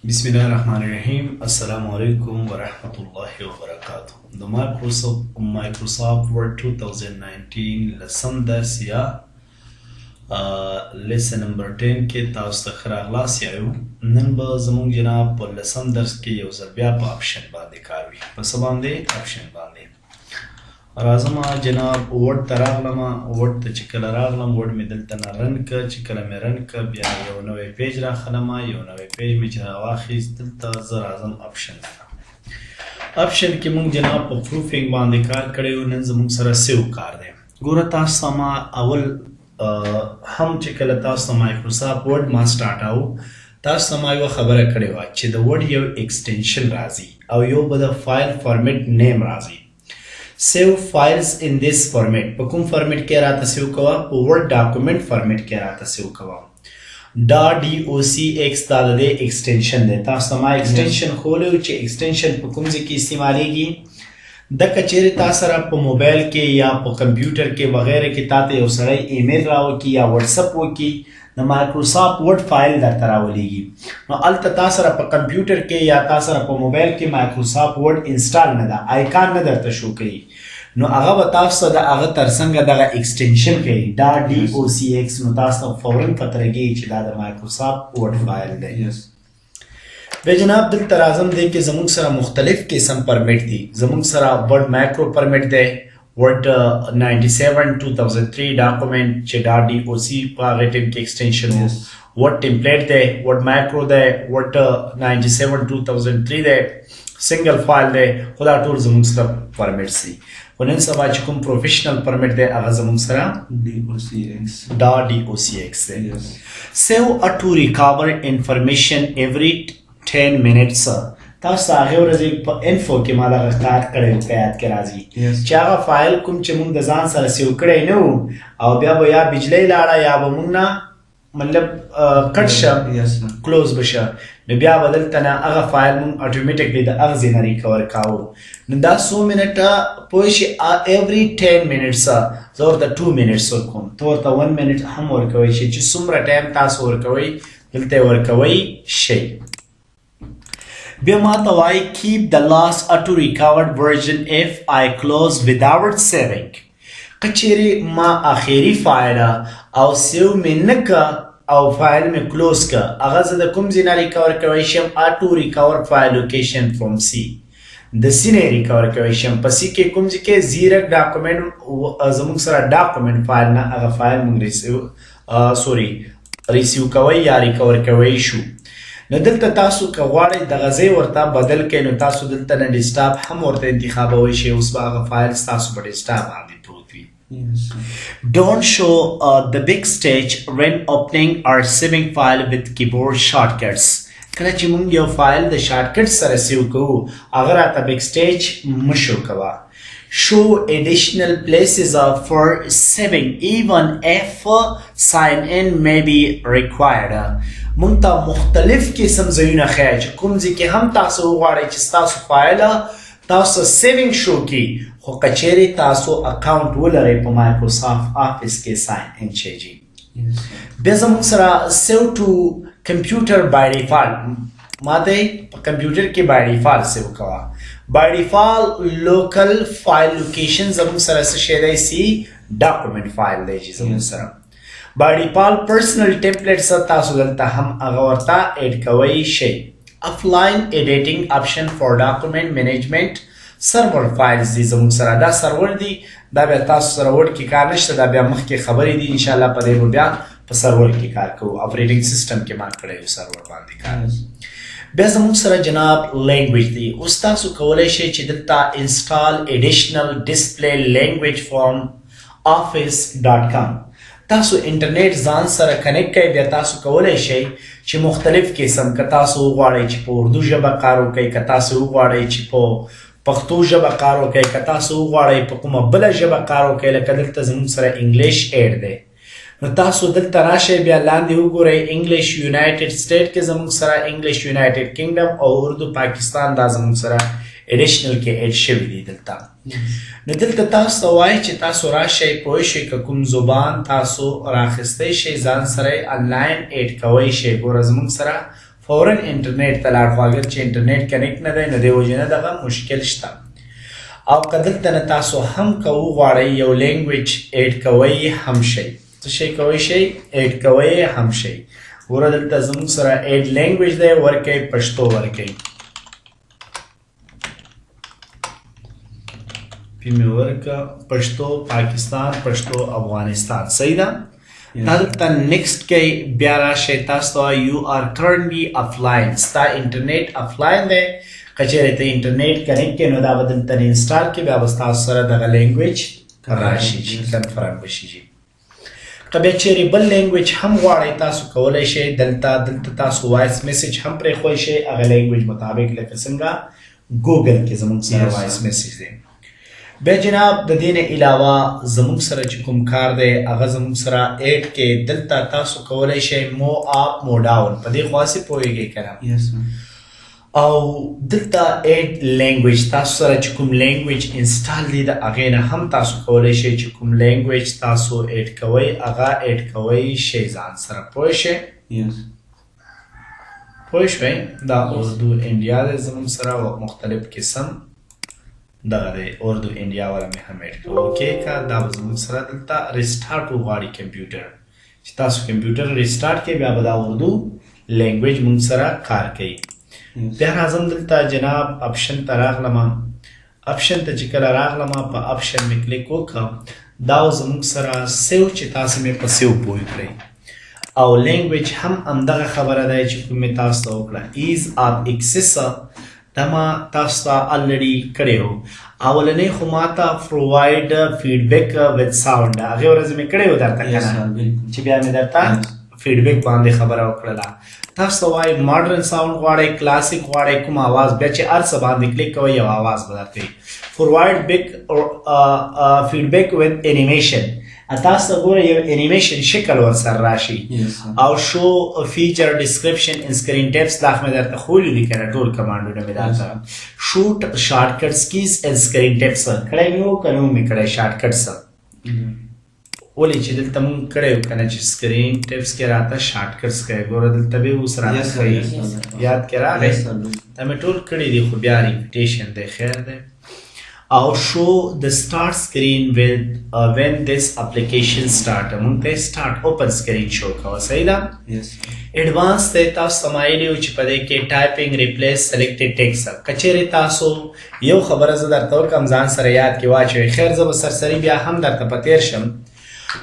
Bismillahirrahmanirrahim. Assalamu alaikum wa rahmatullahi wa barakatuh. The Microsoft Word 2019 lesson dars ya lesson number 10 کې تاسو ته ښه راغلاست یایو. نن به زموږ جناب په lesson درس کې یو ځل بیا په option باندې کار وي. په څه باندې؟ option باندې. راځم جناب وورډ ته راغلم. وورډ ته چې کله راغلم وورډ مې دلته نه رن کړ. چې کله مې رن کړ بیا یو نوی پیج راخلم. یو نوی پیج مې چې راواخیست دلته زه راځم option ته. option کې موږ جناب په پروفینګ باندې کار کړی و. نن زموږ سره سیو کار دی. ګوره تاسو ما اول هم چې کله تاسو مایکروسافټ ورډ ما سٹارټاو تاسو ما یو خبره کړې وه چې د ورډ یو ایکسټنشن راځي او یو به د فایل فارمیټ نیم راځي. سیو فایلز ان دیس فارمیټ. په کوم فارمیټ کې راته سیو کوه؟ په ورډ ډاکومنټ فارمیټ کې راته سیو کوه. .docx دا د دې ایکسټنشن دی. تاسو ما ایکسټنشن خولو چې ایکسټنشن په کوم ځای کې استعمالیږي. د کچېرې تا سره په موبایل کې یا په کمپیوټر کې وغیره کې تا ته یو سړی ایمیل راوکي یا واتساپ وکي د مایکروسافټ ورډ فایل درته راولېږي. نو هلته تا سره په کمپیوټر کې یا تا سره په موبایل کې مایکروسافټ ورډ انسټال نه ده، آیکان نه درته شو کوي. نو هغه به تاسو ته د هغه ترڅنګ دغه ایکسټنشن کوي .docx. نو تاسو ته فوراً پته لګېږي چې دا د مایکروسافټ ورډ فایل دی. بیا جناب دلته راځم دی کې زموږ سره مختلف قسم پرمیټ دي. زموږ سره ورډ مایکرو پرمیټ دی، ورډ 97 2003 ډاکومنټ چې .doc په هغه ټیم کې ایکسټنشن و. ورډ ټمپلیټ دی، ورډ مایکرو دی، ورډ 97 2003 دی، سنگل فایل دی. خو دا ټول زموږ سره پرمیټس دي. خو نن سبا چې کوم پروفیشنل پرمیټ دی هغه زموږ سره .docx دی. سیو to recover information every 10 minutes. تاسو هغه ورځې په انفو کې ما دغه کار کړی و، که یاد کې راځي چې هغه فایل کوم چې موږ د ځان سره سیو کړی نه و او بیا به یا بجلی لاړه یا به موږ نه مطلب کټ شه کلوز به شه، نو بیا به دلته نه هغه فایل موږ اټومیټکلی د هغه ځای نه ریکور کاوه. نو دا څو منټه پوه شي ایوری 10 منټس زه ورته 2 منټس ورکوم. ته ورته 1 منټ هم ورکوی شي چې څومره ټایم تاسو ورکوئ دلته یې ورکوی شئ. بیا ما ته وایي keep the last auto recovered version if I close without saving. که چیرې ما آخري فایل او سیو مې نه که او فایل مې کلوز که هغه زه د کوم ځای نه ریکور کوی شم؟ auto recover file location from C. د C نه ریکور کوی شم. په C کې کوم ځای کې زیرک ډاکومنټ زموږ سره ډاکومنټ فایل نه هغه فایل موږ ریسیو کوی یا ریکور کوی شو. نو دلته تاسو که غواړئ دغه ځای ورته بدل کړئ نو تاسو دلته نه ډیسکټاپ هم ورته انتخابوی شئ. اوس به هغه فایل ستاسو په ډیسکټاپ باندې پروت وي. Don't show the big stage when opening or saving file with keyboard shortcuts. کله چې موږ یو فایل د شارټکټ سره سیو کوو هغه راته بګ سټیج مه شو کوه. Show additional places for saving even if sign in may be required. مونږ ته مختلف قسم ځایونه ښیي چې کوم ځای کې هم تاسو وغواړئ چې ستاسو فایل تاسو سیوینګ شو کړي، خو که چیرې تاسو اکاونټ ولرئ په مایکروسافټ آفیس کې ساین ان شئ جي. بیا زموږ سره سیو ټو کمپیوټر بای ډیفالټ. ما ته په کمپیوټر کې بای ډیفالټ سیو کوه. بای ډیفالټ لوکل فایل لوکیشن زموږ سره څه شی دی؟ سی ډاکومنټ فایل دی چې زموږ سره. by default personal templates تاسو دلته هم هغه ورته اډ کوی شئ. offline editing option for document management server files دي زموږ سره. دا سرور دی، دا بیا تاسو سره ورډ کې کار نشته، دا بیا مخکې خبرې دي. انشاءالله په دې به بیا په سرور کې کار کوو. اپریټنګ سیسټم کې ما کړی و سرور باندې کار. بیا زموږ سره جناب لینګویج دی. اوس تاسو کولی شئ چې دلته انسټال ایډیشنل ډسپلی لینګویج فرام office.com. تاسو انټرنیټ ځان سره کنیکټ کړئ. بیا تاسو کولی شئ چې مختلف قسم که تاسو وغواړئ چې په اردو ژبه کار وکړئ، که تاسو وغواړئ چې په پښتو ژبه کار وکړئ، که تاسو وغواړئ په کومه بله ژبه کار وکړئ. لکه دلته زموږ سره انګلیش ایډ دی. نو تاسو دلته راشئ بیا لاندې وګورئ انګلیش یونایټډ سټیټ کې زموږ سره انګلیش یونایټډ کینګډم او اردو پاکستان دا زموږ سره ایډیشنل کې ایډ شوي دي دلته. نو دلته تاسو ته وایي چې تاسو راشئ پوه شئ که کوم زبان تاسو راخیستی شئ ځان سره یې انلاین ایډ کوی شئ. ګوره زموږ سره فورن انټرنیټ ته لاړ، خو اگر چې انټرنیټ کنیکټ نه دی نو دې وجې نه دغه مشکل شته. او که دلته نه تاسو هم که وغواړئ یو لینګویج ایډ کوئ هم شئ. څه شی کوئ شئ؟ ایډ کوئ هم شئ. ګوره دلته زموږ سره ایډ لینګویج دی، ورکئ پښتو ورکئ. پی مې ورکړه پښتو پاکستان، پښتو افغانستان. صحیح ده؟ دا دلته نیکسټ کې بیا راشئ، تاسو ته یو آر کرنټلی افلاین، ستا انټرنیټ افلاین دی. که چېرې ته انټرنیټ کنیکټ کړې نو دا به دلته انسټال کړي، بیا به ستاسو سره دغه لینګویج راشي چې کنفرم بشي. که بیا چېرې بل لینګویج هم غواړئ تاسو کولی شئ، دلته تاسو وایس میسیج هم پرېښوی شئ هغه لینګویج مطابق، لکه څنګه ګوګل کې زموږ سره وایس میسیج دی. بیا جناب د دې نه علاوه زموږ سره چې کوم کار دی هغه زموږ سره ایډ کې دلته تاسو کولی شئ مو آپ مو ډاون، په دې خو هسې پوهېږئ که نه؟ او دلته ایډ لینګویج تاسو سره چې کوم لینګویج انسټال دی د هغې نه هم تاسو کولی شئ چې کوم لینګویج تاسو ایډ کوئ هغه ایډ کوئ شئ ځان سره. پوه شئ؟ پوه شوئ؟ دا اردو انډیا دی زموږ سره مختلف قسم دغه دی، اردو انډیا والا مې هم ایډ کوو. اوکې که دا به زموږ سره دلته ریسټارټ وغواړي کمپیوټر، چې تاسو کمپیوټر ریسټارټ کړئ بیا به دا اردو لینګویج موږ سره کار کوي. بیا راځم دلته جناب اپشن ته راغلم. اپشن ته چې کله راغلم په اپشن مې کلیک وکړم، دا زموږ سره سیو چې تاسو مې په سیو پوه کړئ. او لینګویج هم همدغه خبره دی چې کوم مې تاسو ته وکړه، ایز آف ایکسس دا ما تاسو ته الریډي کړی و. اولنۍ خو ما ته پرووایډ فیډبیک وذ ساوند هغې ورځې مې کړی و درته که نه، چې بیا مې درته فیډبیک باندې خبره وکړله. تاسو ته وایي ماډرن ساوند غواړئ، کلاسیک غواړئ، کوم آواز، بیا چې هر څه باندې کلیک کوئ یو آواز به درته وي. فورورډ فیډبیک وذ انیمیشن، تاسو ته ګوره یو انیمیشن شکل ورسره راشي. او شو فیچر ډسکرپشن انسکرین ټیپس دا مې درته ښوولي دي که نه، ټول کمانډونه مې درته. شوټ شارټ کټس کیز انسکرین ټیپس کړی مې و که نه مې کړی شارټ کټس؟ ولې چې دلته مونږ کړی و که نه چې سکرین ټیپس کې راته شارټ کټس کوي، ګوره دلته به اوس راته ښایي، یاد کې راغی؟ دا مې ټول کړي دي خو بیا ریپیټیشن دی، خیر دی. او شو د سٹارټ سکرین when this application start، مونږ ته سٹارټ اوپن سکرین شو کوه. صحیح ده؟ ایډوانس ته تاسو سمایلی و چې په دې کې ټایپینګ ریپلیس سلیکټډ ټیکسټ. که چېرې تاسو یو خبره زه درته ورکړم ځان سره یاد کې واچوئ، خیر زه به سرسري بیا هم درته په تېر شم،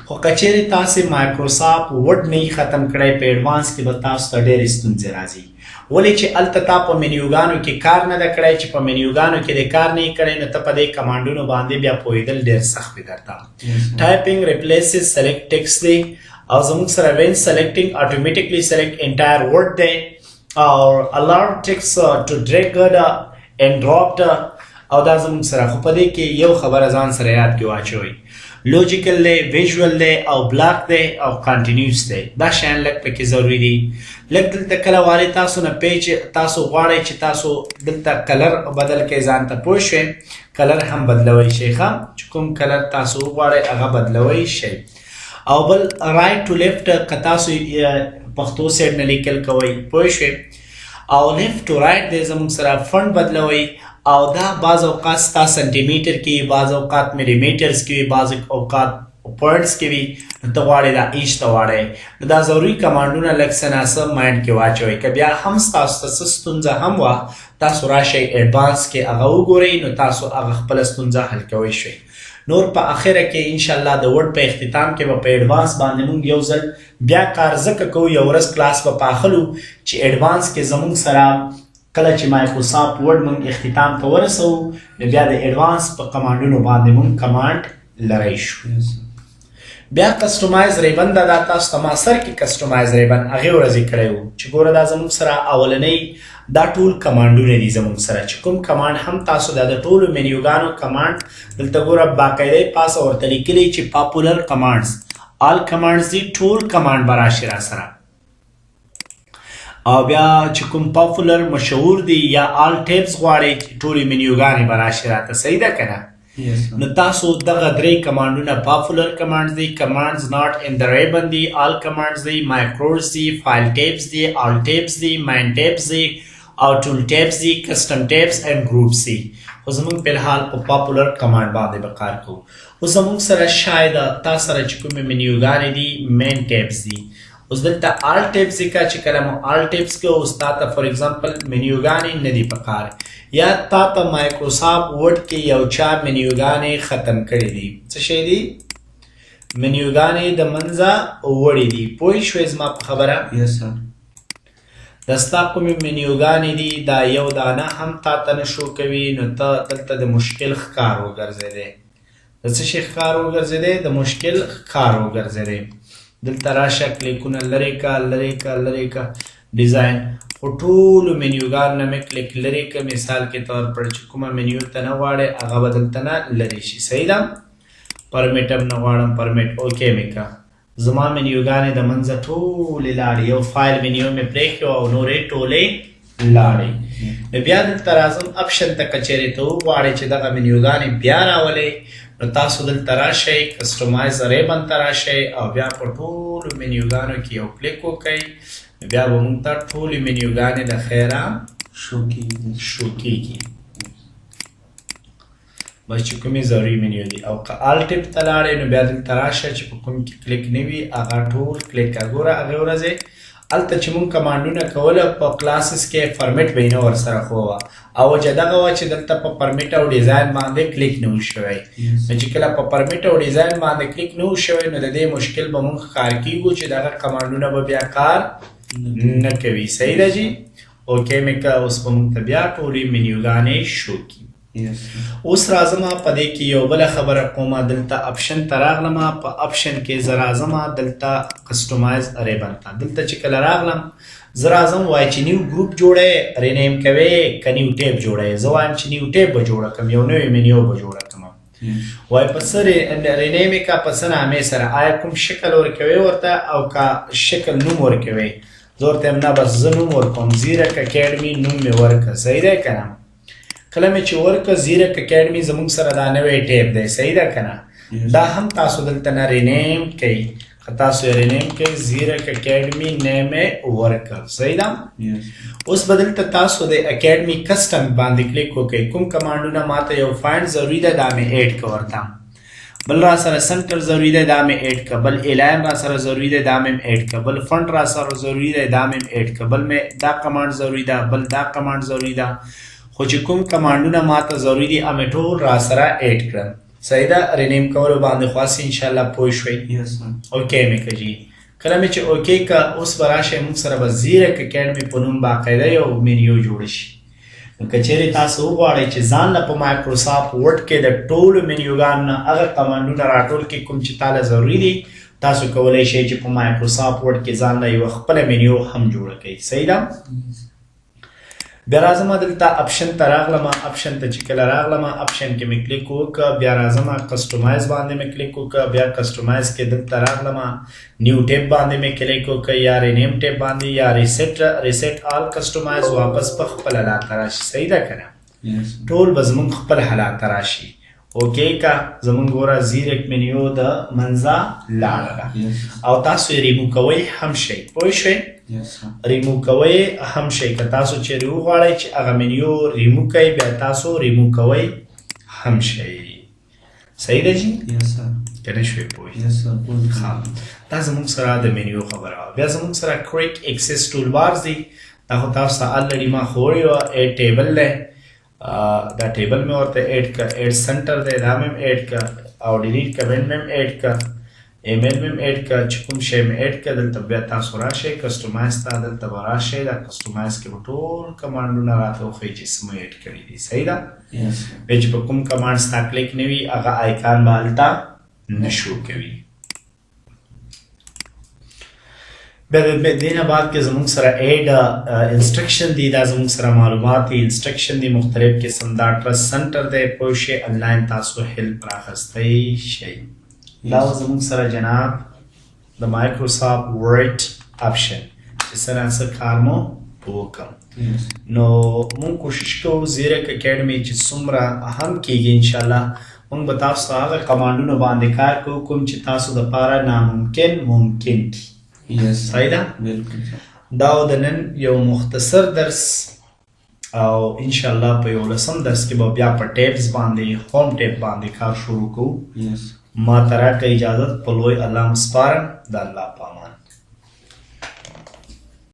خو که چېرې تاسې مایکروسافټ ورډ نه ختم کړی په ایډوانس کې به تاسو ته ډېرې ستونزې راځي. ولې چې هلته تا په منیوګانو کې کار نه ده کړی، چې په منیوګانو کې د کار نه یې کړی نو ته په دې کمانډونو باندې بیا پوهېدل ډېر سخت وي درته. ټایپینګ ریپلیسز سلیکټ ټیکسټ دی، او زموږ سره وین سلیکټینګ اټومیټیکلی سلیکټ انټایر ورډ دی، او الاو ټیکسټ ټو ډریګډ اینډ ډراپډ، او دا زموږ سره. خو په دې کې یو خبره ځان سره یاد کې واچوئ، لوجیکل دی، ویژول دی، او بلاک دی، او کانټینیوس دی. دا شیان لږ پکې ضروري دي. لږ دلته کله والي تاسو نه پیج تاسو غواړئ چې تاسو دلته کلر بدل کړئ ځان ته، پوه شوئ؟ کلر هم بدلوی شئ ښه، چې کوم کلر تاسو وغواړئ هغه بدلوی شئ. او بل رایټ ټو لیفټ که تاسو پښتو سایډ نه لیکل کوئ، پوه شوئ؟ او لیفټ ټو رایټ دی زموږ سره فنټ بدلوئ، او دا بعض اوقات ستا سنټیمیټر کې، بعض اوقات ملي میټرز کې وي، بعض اوقات پوینټس کې وي، نو ته غواړې دا ایچ ته واړئ. نو دا ضروري کمانډونه لږ څه ناڅه مایند کې واچوئ. که بیا هم ستاسو ته څه ستونزه هم وه، تاسو راشئ ایډوانس کې هغه وګورئ، نو تاسو هغه خپله ستونزه حل کوی شئ. نور په اخره کې انشاءالله د ورډ په اختتام کې به په ایډوانس باندې مونږ یو ځل بیا کار ځکه کوو، یو ورځ کلاس به په اخلو چې ایډوانس کې زمونږ سره کله چې مایکروسافټ ورډ مونږ اختتام ته ورسوو نو بیا د ایډوانس په کمانډونو باندې مونږ کمانډ لری شو. بیا کسټمایز ریبن دا تاسو ته ما سر کې کسټمایز ریبن هغې ورځې کړی و چې ګوره دا زموږ سره اولنۍ دا ټول کمانډونه دي زموږ سره، چې کوم کمانډ هم تاسو دا د ټولو منیوګانو کمانډ دلته ګوره باقاعده پاسه ورته لیکلی چې پاپولر کمانډز آل کمانډز دي، ټول کمانډ به راشي را سره. او بیا چې کوم پاپولر مشهور دي یا آل ټیبز غواړئ ټولې منیوګانې به راشي راته. صحیح ده که نه؟ نو تاسو دغه درې کمانډونه پاپولر کمانډز دي، کمانډز ناٹ ان د ری باندې، آل کمانډز دي، مایکروز دي، فایل ټیپس دي، آل ټیپس دي، ماین ټیپس دي او ټول ټیپس دي، کسٹم ټیپس اینڈ ګروپس دي. خو زمونږ په الحال په پاپولر کمانډ باندې به کار کوو. اوس زمونږ سره شاید تا سره چې کومې منیوګانې دي مین ټیپس دي. اوس دلته آل ټیپس ځکه چې کله مو آل ټیپس کې اوس تا ته فار ایگزامپل منیوګانې نه دي پکار، یا تا ته مایکروسافټ ورډ کې یو چا منیوګانې ختم کړي دي. څه شی دي؟ منیوګانې د منځه وړي دي. پوه شوې زما په خبره؟ یس سر. د ستا کومې منیوګانې دي دا یو دانه هم تا ته نه شو کوي، نو ته دلته د مشکل ښکار وګرځېدی. د څه شي ښکار وګرځېدی؟ د مشکل ښکار وګرځېدی. دلته راشه کلیکونه لرې که لرې که لرې که ډیزاین، خو ټولو منیوګانو نه مې کلیک لرې که. مثال کې طور پر چې کومه منیو ته نه غواړې هغه به دلته نه لرې شي. صحیح ده؟ پرمیټ هم نه غواړم، پرمیټ اوکې مې که. زما منیوګانې د منځه ټولې لاړې، یو فایل منیو مې پرېښو او نورې ټولې لاړې. نو بیا دلته راځم اپشن ته که چېرې ته وغواړې چې دغه منیوګانې بیا راولئ، نو تاسو دلته راشئ کسټمایز ریبن ته راشئ او بیا په ټولو منیوګانو کې یو کلیک وکئ، بیا به موږ ته ټولې منیوګانې د خیره شو کېږي. بس چې کومې ضروري منیو دي. او که آل ټیپ ته لاړې نو بیا دلته راشه چې په کوم کې کلیک نه وي هغه ټول کلیک کړه. ګوره هغې ورځې هلته چې موږ کمانډونه کوله په کلاسز کې فرمیټ به یې نه ورسره ښه وه، او وجه دغه وه چې دلته په پرمیټ او ډیزاین باندې کلیک نه و شوی. نو چې کله په پرمیټ او ډیزاین باندې کلیک نه و شوی نو د دې مشکل به موږ ښکار کېږو چې دغه کمانډونه به بیا کار نه کوي. صحیح ده جي؟ اوکې مې که. اوس به موږ ته بیا ټولې منیوګانې شو کړي. اوس راځم په دې کې یو بله خبره کومه. دلته اپشن ته راغلم، په اپشن کې زه راځم دلته کسټمایز ریبن ته. دلته چې کله راغلم زه راځم وایي چې نیو ګروپ جوړی، رینیم کوې که نیو ټیپ جوړی. زه وایم چې نیو ټیپ به جوړه کړم، یو نوې منیو به جوړه کړم. وایي په څه رینیم یې که په څه نامې سره، آیا کوم شکل ورکوې ورته او که شکل نوم ورکوې؟ زه ورته یم نه بس زه نوم ورکوم، زیرک اکیډمي نوم مې ورکړه. صحیح دی که نه؟ کله مې چې ورکړه زیرک اکیډمي زموږ سره دا نوی ټیپ دی. صحیح ده که نه؟ دا هم تاسو دلته نه رینیم کوئ. که تاسو یې رینیم کوئ زیرک اکیډمي نیم یې ورکړ. صحیح ده؟ اوس به دلته تاسو د اکیډمي کسټم باندې کلیک وکئ. کوم کمانډونه ماته یو فایند ضروري ده دا مې ایډ که ورته، بل را سره سنټر ضروري دی دا مې ایډ که، بل الاین را سره ضروري دی دا مې ایډ که، بل فنډ را سره ضروري دی دا مې ایډ که، بل مې دا کمانډ ضروري ده، بل دا کمانډ ضروري ده. خو چې کوم کمانډونه ماته ضروري دي هغه مې ټول را سره ایډ کړل. صحیح ده؟ رینیم کولو باندې خو هسې انشاءالله پوه شوئ. اوکې مې که جي. کله مې چې اوکې که اوس به راشئ موږ سره به زیرک اکیډمي په نوم باقاعده یو منیو جوړه شي. نو که چیرې تاسو وغواړئ چې ځان له په مایکروسافټ ورډ کې د ټولو منیوګانو نه هغه کمانډونه راټول کړئ کوم چې تاله ضروري دي، تاسو کولی شئ چې په مایکروسافټ ورډ کې ځان له یوه خپله منیو هم جوړه کړئ. صحیح ده؟ بیا راځم دلته اپشن ته راغلم. اپشن ته چې کله راغلم اپشن کې مې کلیک وکړه، بیا راځم کسټمایز باندې مې کلیک وکړه، بیا کسټمایز کې دلته راغلم نیو ټیپ باندې مې کلیک وکړه، یا رینیم ټیپ باندې، یا ریسیټ آل کسټمایز واپس په خپل حالات ته راشي. صحیح ده که نه؟ ټول به زموږ خپل حالات ته راشي. اوکې که زموږ ګوره زیرک منیو د منځه لاړله او تاسو یې ریمو کوئ هم شئ. پوه شئ؟ ریمو کوئ هم شئ. که تاسو چیرې وغواړئ چې هغه منیو ریمو کوئ بیا تاسو ریمو کوئ هم شئ. صحیح ده جي؟ که نه شوئ پوه؟ دا زموږ سره د منیو خبره وه. بیا زموږ سره کویک اکسس ټول بارز دي. دا خو تاسو ته الریډي ما ښوړی وه. ایډ ټیبل دی، دا ټیبل مې ورته ایډ که، ایډ سنټر دی دا مې ایډ که، او ډیلیټ کمنټ مې ایډ که، ایمیل مې ایډ که، چې کوم شی مې ایډ که. دلته بیا تاسو راشئ کسټمایز ته، دلته به راشئ دا کسټمایز کې به ټول کمانډونه راته وښیي چې څه مې ایډ کړي دي. صحیح ده؟ بیا چې په کوم کمانډ ستا کلیک نه وي هغه آیکان به هلته نه شو کوي. بیا د دې نه بعد کې زموږ سره ایډ انسټرکشن دي. دا زموږ سره معلومات دي، انسټرکشن دي مختلف قسم. دا ټرسټ سنټر دی، پوه شئ انلاین تاسو هیلپ راخستی شئ. دا زموږ سره جناب د مایکروسافټ ورډ اپشن چې څه څه کار مو وکړم. نو مونږ کوشش کوو زیرک اکیډمي چې څومره هم کېږي انشاءالله موږ به تاسو ته هغه کمانډونه باندې کار کوو کوم چې تاسو دپاره ناممکن ممکن کړي. صحیح ده؟ دا د نن یو مختصر درس او انشاءالله په 11 درس کې به بیا په ټیپس باندې هوم ټیپ باندې کار شروع کوو. ما ته راکړه اجازت په لوی الله مسپارم. د الله په امان.